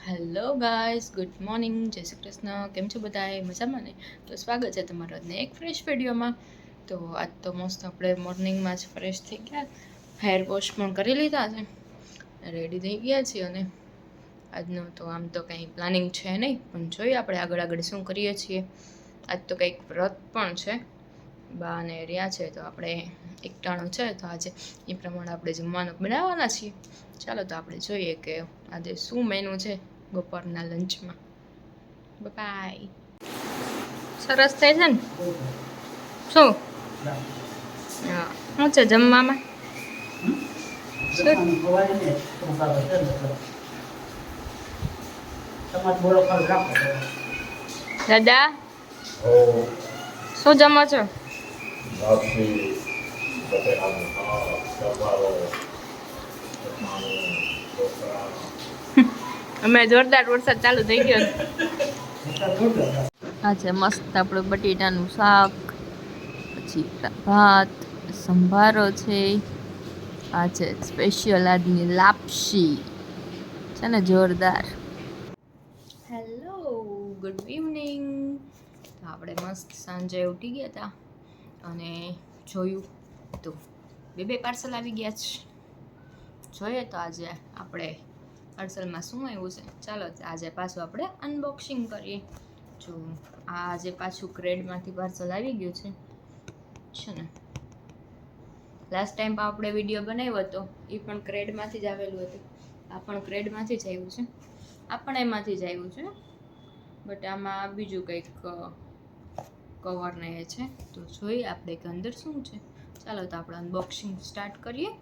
Hello guys, good morning, જય શ્રી કૃષ્ણ. કેમ છો બધાએ? મજામાં ને? તો સ્વાગત છે તમારો એક ફ્રેશ વિડીયોમાં. તો આજ તો મસ્ત આપણે મોર્નિંગમાં જ ફ્રેશ થઈ ગયા, હેર વોશ પણ કરી લીધા છે, રેડી થઈ ગયા છીએ. અને આજનું તો આમ તો કંઈ પ્લાનિંગ છે નહીં, પણ જોઈએ આપણે આગળ આગળ શું કરીએ છીએ. આજ તો કંઈક વ્રત પણ છે, બા અને રહ્યા છે, તો આપણે એકટાણું છે, તો આજે એ પ્રમાણે આપણે જમવાનું બનાવવાના છીએ. ચાલો તો આપણે જોઈએ કે આજે શું મેનુ છે બપોરના લંચમાં. બાય. સરસ થાય છે ને? શું હા, શું છે જમવામાં? દાદા શું જમો છો? અમે જોરદાર વરસાદ ચાલુ થઈ ગયો. આ છે મસ્ત આપણું બટેટાનું શાક, પછી ભાત, સંભારો છે, આ છે સ્પેશિયલ આજની લાપસી છે ને, જોરદાર. Hello, good evening. તો આપણે મસ્ત સાંજે ઉઠી ગયા હતા અને જોયું તો બે પાર્સલ આવી ગયા છે. જોઈએ તો આજે આપણે પાર્સલમાં શું આવ્યું છે. ચાલો આજે પાછું આપણે અનબોક્સિંગ કરીએ. જો આ આજે પાછું ક્રેડમાંથી પાર્સલ આવી ગયું છે ને. લાસ્ટ ટાઈમ આપણે વિડીયો બનાવ્યો હતો એ પણ ક્રેડમાંથી જ આવેલું હતું. આ પણ ક્રેડમાંથી જ આવ્યું છે, આ પણ એમાંથી જ આવ્યું છે, બટ આમાં બીજું કંઈક કવર ને એ છે. તો જોઈએ આપણે કે અંદર શું છે. ચાલો તો આપણે અનબોક્સિંગ સ્ટાર્ટ કરીએ.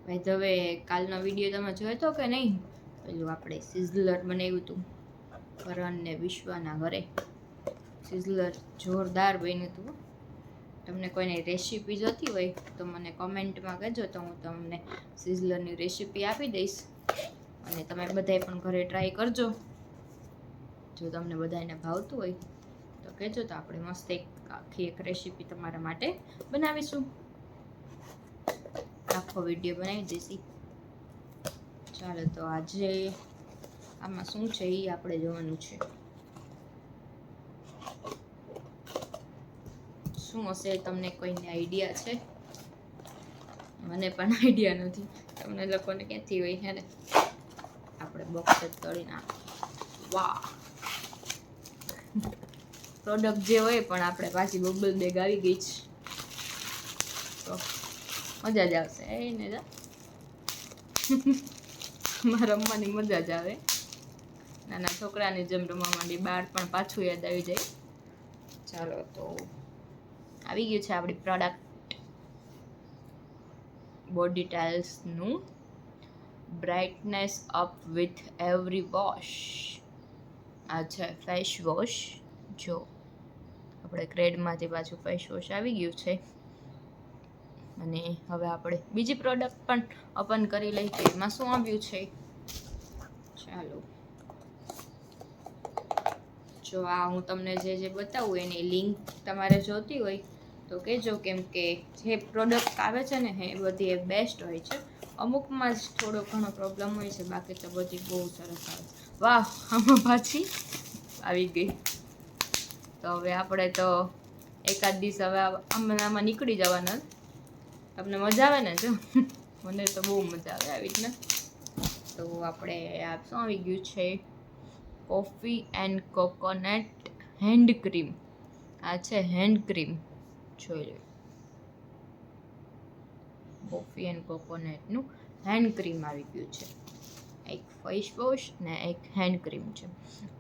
ભાઈ તો હવે કાલનો વિડીયો તમે જોયો હતો કે નહીં? પેલું આપણે સિઝલર બનાવ્યું હતું કરણ ને વિશ્વાના ઘરે. સિઝલર જોરદાર બન્યું હતું. તમને કોઈને રેસીપી જોતી હોય તો મને કોમેન્ટમાં કહેજો, તો હું તમને સિઝલરની રેસીપી આપી દઈશ. અને તમે બધાય પણ ઘરે ટ્રાય કરજો. જો તમને બધાને ભાવતું હોય તો કહેજો, તો આપણે મસ્ત આખી એક રેસીપી તમારા માટે બનાવીશું. આખો વિડીયો બનાવી દઈશી. ચાલો તો આજે આમાં શું છે એ આપણે જોવાનું છે. શું હશે તમને કોઈને આઈડિયા છે? મને પણ આઈડિયા નથી, તમને લોકોને ક્યાંથી હોય? હે ને, આપણે બોક્સ જ તોડી નાખ. વાહ, પ્રોડક્ટ જે હોય પણ આપણે પાછી બબલ બેગ આવી ગઈ છે, તો મજા જ આવશે. એને રમવાની મજા જ આવે. નાના છોકરાની જેમ રમવા માંડી, બાર પણ પાછું યાદ આવી જાય. ચાલો તો આવી ગયું છે આપણી પ્રોડક્ટ, બોડી ટાઇલ્સનું brightness up with every wash. આ છે ફેસ વોશ. જો આપણે ક્રેડમાંથી પાછું ફેસ વોશ આવી ગયું છે. અને હવે આપણે બીજી પ્રોડક્ટ પણ ઓપન કરી લઈ કે એમાં શું આવ્યું છે. ચાલો, જો આ હું તમને જે બતાવું એની લિંક તમારે જોતી હોય તો કહેજો, કેમ કે જે પ્રોડક્ટ આવે છે ને એ બધી એ બેસ્ટ હોય છે. અમુકમાં જ થોડો ઘણો પ્રોબ્લેમ હોય છે, બાકી તો બધી બહુ સરસ આવે. વાહ, આમાં પાછી આવી ગઈ. તો હવે આપણે તો એકાદ દિવસ હવે આમાં નીકળી જવાના. તમને મજા આવે ને? જો મને તો બહુ મજા આવે આવી રીતના. તો આપણે આ શું આવી ગયું છે? Coffee and coconut hand cream. આ છે હેન્ડ ક્રીમ, જોઈ લો. કોફી એન્ડ કોકોનટનું હેન્ડ ક્રીમ આવી ગયું છે. એક ફેસ વોશ ને એક હેન્ડ ક્રીમ છે.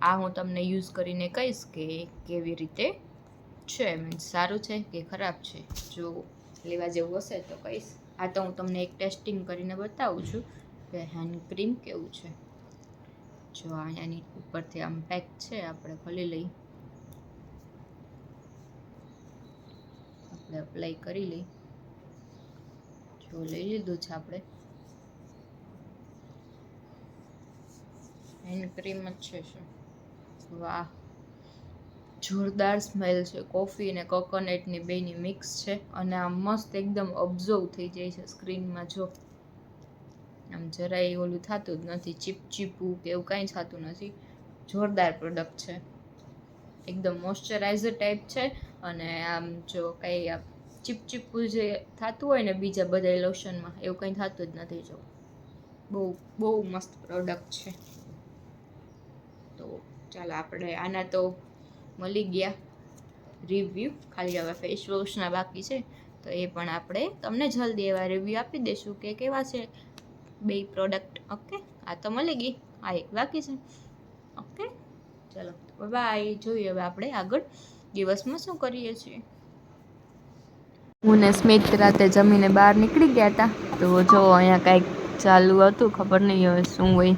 આ હું તમને યુઝ કરીને કહીશ કે કેવી રીતે છે, મીન્સ સારું છે કે ખરાબ છે. જો લેવા જેવું હશે તો કહીશ. આ તો હું તમને એક ટેસ્ટિંગ કરીને બતાવું છું કે હેન્ડ ક્રીમ કેવું છે. જો અહીંયાની ઉપરથી આમ પેક છે, આપણે ખોલી લઈ, આપણે અપ્લાય કરી લઈ. જો લઈ લીધું છે આપણે, હેન્ડ ક્રીમ જ છે. શું વાહ, જોરદાર સ્મેલ છે. કોફી અને કોકોનટની બેની મિક્સ છે અને આ મસ્ત એકદમ ઓબ્ઝર્વ થઈ જાય છે સ્ક્રીનમાં. જો આમ જરાય ઓલું થતું જ નથી, ચીપચીપું કે એવું કાંઈ થતું નથી. જોરદાર પ્રોડક્ટ છે, એકદમ મોઇશ્ચરાઇઝર ટાઈપ છે. અને આમ જો કંઈ ચીપચીપું જે થતું હોય ને બીજા બધા લોશનમાં, એવું કંઈ થતું જ નથી. જો બહુ બહુ મસ્ત પ્રોડક્ટ છે. તો ચાલો આપણે આના તો મળી ગયા રિવ્યૂ, ખાલી હવે ફેસ વોશના બાકી છે, તો એ પણ આપણે તમને જલ્દી એવા રિવ્યૂ આપી દઈશું કે કેવા છે બે પ્રોડક્ટ. ઓકે, આ તો મળી ગઈ, આ એક બાકી છે. ઓકે ચલો બાય. જોઈએ હવે આપણે આગળ દિવસમાં શું કરીએ છીએ. હું ને સ્મિત રાતે જમીને બહાર નીકળી ગયા હતા. તો જો અહીંયા કાંઈક ચાલુ હતું, ખબર નહીં હવે શું હોય.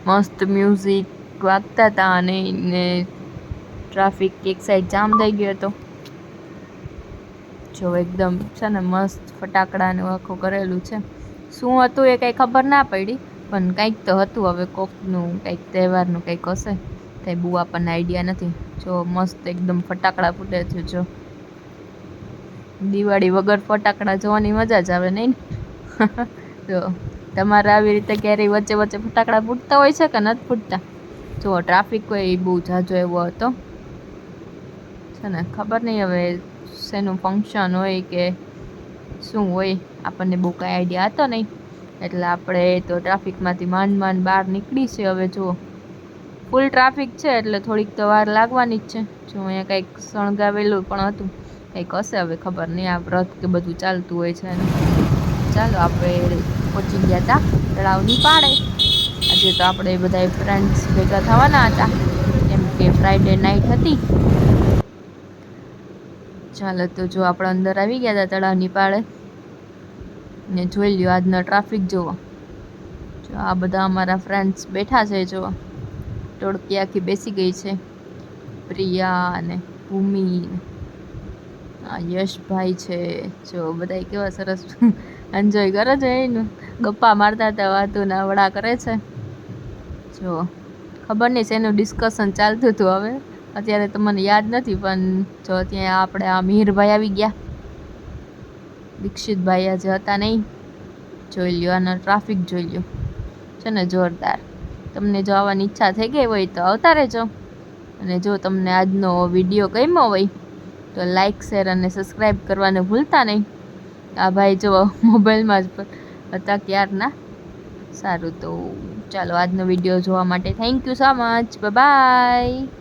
મસ્ત મ્યુઝિક વાગતા હતા અને ટ્રાફિક એક સાઈડ જામ થઈ ગયો હતો. જો એકદમ છે ને મસ્ત ફટાકડાને આખું કરેલું છે. શું હતું એ કંઈ ખબર ના પડી, પણ કંઈક તો હતું. હવે કોકનું કંઈક તહેવારનું કંઈક હશે, કંઈ બહુ આપણને આઈડિયા નથી. જો મસ્ત એકદમ ફટાકડા ફૂટે છે. જો દિવાળી વગર ફટાકડા જોવાની મજા જ આવે નહીં ને. તો તમારે આવી રીતે ક્યારેય વચ્ચે વચ્ચે ફટાકડા ફૂટતા હોય છે કે નથી ફૂટતા? જો ટ્રાફિક કોઈ બહુ ઝાઝો એવો હતો છે ને, ખબર નહીં હવે શેનું ફંક્શન હોય કે શું હોય, આપણને બહુ કાંઈ આઈડિયા હતો નહીં. એટલે આપણે તો ટ્રાફિકમાંથી માંડ બહાર નીકળી છે. હવે જુઓ ફૂલ ટ્રાફિક છે એટલે થોડીક તો વાર લાગવાની જ છે. જો અહીંયા કંઈક શણગાવેલું પણ હતું, કંઈક હશે હવે ખબર નહીં. આ વ્રત કે બધું ચાલતું હોય છે. ચાલો આપણે પહોંચી ગયા હતા તળાવની પાળે. આજે તો આપણે બધા ફ્રેન્ડ્સ ભેગા થવાના હતા, કેમ કે ફ્રાઈડે નાઇટ હતી. ચાલો તો જો આપણે અંદર આવી ગયા હતા તળાવની પાળે ને જોઈ લ્યો આજનો ટ્રાફિક. જુઓ જો આ બધા અમારા ફ્રેન્ડ્સ બેઠા છે. જો ટોળકી આખી બેસી ગઈ છે. પ્રિયા અને ભૂમિ, યશભાઈ છે. જો બધા કેવા સરસ એન્જોય કરે છે, એનું ગપ્પા મારતા હતા, વાતોના વડા કરે છે. જો ખબર નહીં શેનું ડિસ્કશન ચાલતું હતું, હવે અત્યારે તો મને યાદ નથી. પણ જો ત્યાં આપણે આ મિહિરભાઈ આવી ગયા, દીક્ષિતભાઈ આજે હતા નહીં. જોઈ લ્યો આનો ટ્રાફિક જોઈ લ્યો છે ને જોરદાર. તમને જો આવવાની ઈચ્છા થઈ ગઈ હોય તો આવતા રહેજો. અને જો તમને આજનો વિડીયો ગમ્યો હોય તો લાઇક, શેર અને સબસ્ક્રાઈબ કરવાનું ભૂલતા નહીં. આ ભાઈ જો મોબાઈલમાં જ હતા ક્યારના. સારું તો ચાલો આજનો વિડીયો જોવા માટે thank you so much. By.